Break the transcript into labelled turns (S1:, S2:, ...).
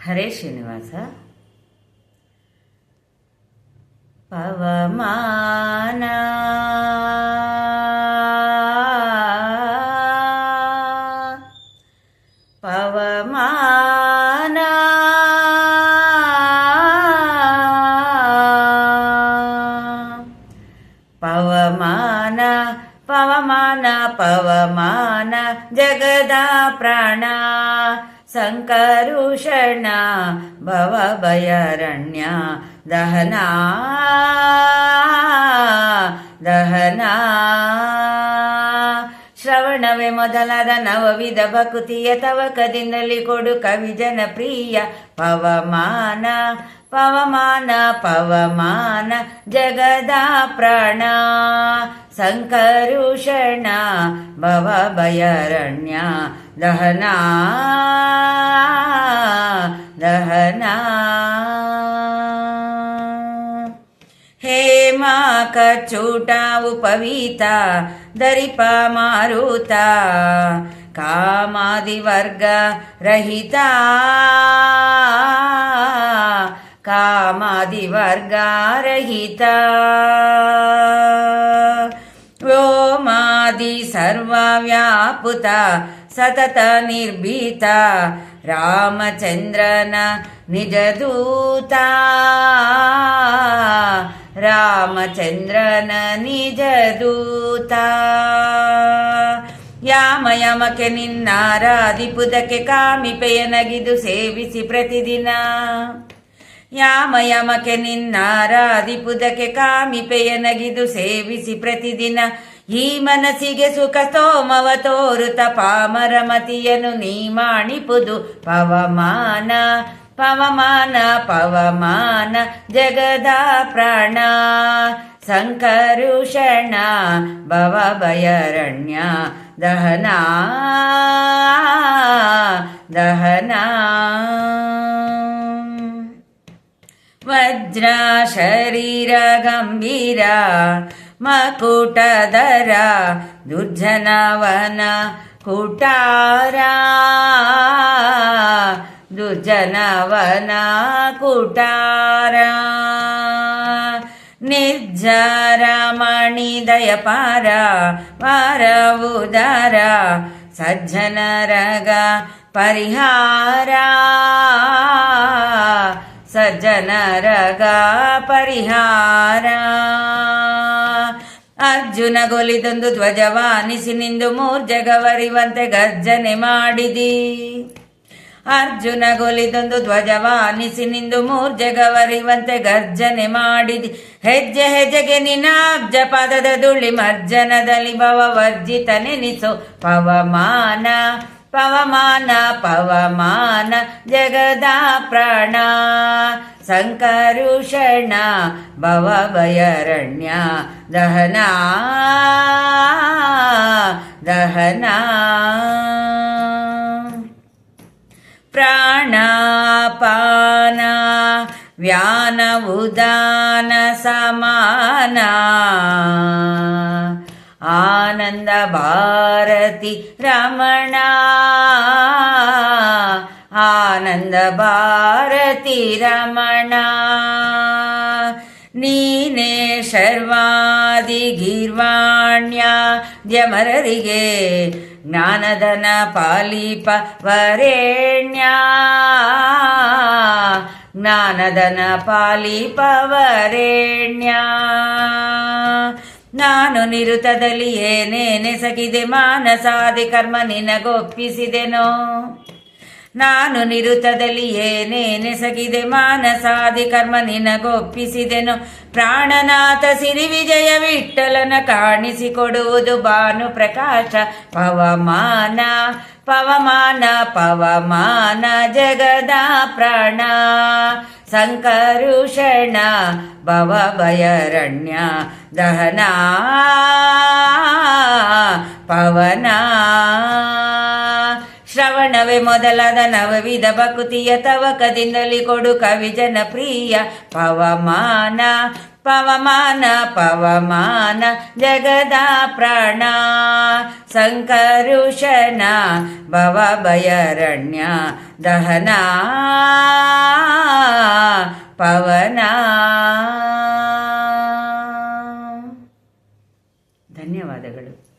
S1: ಹರೇ ಶ್ರೀನಿವಾಸ. ಪವಮಾನ ಪವಮಾನ ಪವಮಾನ ಪವಮಾನ ಪವಮಾನ ಜಗದ ಪ್ರಾಣ ಸಂಕರುಷಣ ಭವ ಭಯಾರಣ್ಯ ದಹನ ದಹನ ಶ್ರವಣವೇ ಮೊದಲಾದ ನವವಿಧ ಭಕುತಿಯ ತವಕದಿಂದಲೇ ಕೊಡು ಕವಿ ಜನಪ್ರಿಯ ಪವಮಾನ ಪವಮಾನ ಪವಮಾನ ಜಗದ ಪ್ರಾಣ ಸಂಕರುಷಣ ಭವ ಭಯಾರಣ್ಯ ದಹನ ದಹನ ಹೇಮಾ ಕಚೂಟ ಉಪವೀತ ದರಿಪ ಮಾರುತ ಕಾಮಾದಿ ವರ್ಗ ರಹಿತ ಕಾಮಾದಿ ವರ್ಗ ರಹಿತ ವ್ಯೋಮಾದಿ ಸರ್ವ ವ್ಯಾಪುತ ಸತತ ನಿರ್ಭೀತ ರಾಮಚಂದ್ರನ ನಿಜದೂತ ರಾಮಚಂದ್ರನ ನಿಜದೂತ ಯಾಮ ಯಮಕ್ಕೆ ನಿನ್ನಾರಾಧಿಪುದಕ್ಕೆ ಕಾಮಿಪೆಯನಗಿದು ಸೇವಿಸಿ ಪ್ರತಿದಿನ ಯಾಮ ಯಮಕ್ಕೆ ನಿನ್ನಾರಾಧಿಪುದಕ್ಕೆ ಕಾಮಿಪೆಯನಗಿದು ಸೇವಿಸಿ ಪ್ರತಿದಿನ ಈ ಮನಸ್ಸಿಗೆ ಸುಖ ಸ್ತೋಮವ ತೋರುತ ಪಾಮರ ಮತಿಯನು ನೀ ಮಾಡಿಪುದು ಪವಮಾನ ಪವಮಾನ ಪವಮಾನ ಜಗದ ಪ್ರಾಣ ಸಂಕರುಷಣ ಭವ ಭಯಾರಣ್ಯ ದಹನ ದಹನ ವಜ್ರ ಶರೀರ ಗಂಭೀರ ಮಕುಟಧರ ದುರ್ಜನವನ ಕುಟಾರ ದುರ್ಜನವನ ಕುಟಾರ ನಿರ್ಜರ ಮಣಿ ದಯಪಾರ ವಾರ ಉದಾರ ಸಜ್ಜನರಗ ಪರಿಹಾರ ಸಜ್ಜನರಗ ಪರಿಹಾರ ಅರ್ಜುನ ಗೊಲಿದೊಂದು ಧ್ವಜವಾನಿಸಿ ನಿಂದು ಮೂರ್ಜಗವರಿವಂತೆ ಗರ್ಜನೆ ಮಾಡಿದಿ ಅರ್ಜುನ ಗೊಲಿದೊಂದು ಧ್ವಜವಾನಿಸಿ ನಿಂದು ಮೂರ್ಜಗವರಿವಂತೆ ಗರ್ಜನೆ ಮಾಡಿದಿ ಹೆಜ್ಜೆ ಹೆಜ್ಜೆಗೆ ನಿನಾಬ್ಜ ಪದದ ಧೂಳಿ ಮರ್ಜನದಲ್ಲಿ ಭವ ವರ್ಜಿತ ನೆನಿಸೋ ಪವಮಾನ ಪವಮಾನ ಪವಮಾನ ಜಗದ ಪ್ರಾಣ ಸಂಕರುಷಣ ಭವ ಭಯಾರಣ್ಯ ದಹನ ದಹನ ಪ್ರಾಣಾಪಾನ ವ್ಯಾನ ಉದಾನ ಸಮಾನ ಆನಂದ ಭಾರತಿ ರಮಣ ಆನಂದ ಭಾರತಿ ರಮಣ ನೀನೇ ಶರ್ವಾದಿ ಗೀರ್ವಾಣ್ಯ ದ್ಯಮರರಿಗೆ ಜ್ಞಾನದನ ಪಾಲಿಪ ವರೇಣ್ಯ ಜ್ಞಾನದನ ಪಾಲಿಪ ವರೇಣ್ಯ ನಾನು ನಿರುತದಲ್ಲಿ ಏನೇನೆಸಗಿದೆ ಮಾನಸಾದಿ ಕರ್ಮ ನಿನಗೊಪ್ಪಿಸಿದೆನೋ ನಾನು ನಿರುತದಲ್ಲಿ ಏನೇನೆಸಗಿದೆ ಮಾನಸಾದಿ ಕರ್ಮ ನಿನಗೊಪ್ಪಿಸಿದೆನು ಪ್ರಾಣನಾಥ ಸಿರಿ ವಿಜಯ ವಿಠ್ಠಲನ ಕಾಣಿಸಿಕೊಡುವುದು ಭಾನು ಪ್ರಕಾಶ ಪವಮಾನ ಪವಮಾನ ಪವಮಾನ ಜಗದ ಪ್ರಾಣ ಸಂಕರುಷಣ ಭವ ಭಯಾರಣ್ಯ ದಹನ ಪವನ ಶ್ರವಣವೇ ಮೊದಲಾದ ನವವಿಧ ಭಕುತಿಯ ತವಕದಿಂದಲಿ ಕೊಡು ಕವಿ ಜನಪ್ರಿಯ ಪವಮಾನ ಪವಮಾನ ಪವಮಾನ ಜಗದ ಪ್ರಾಣ ಸಂಕರುಷನ ಭವ ಭಯರಣ್ಯ ದಹನ ಪವನ. ಧನ್ಯವಾದಗಳು.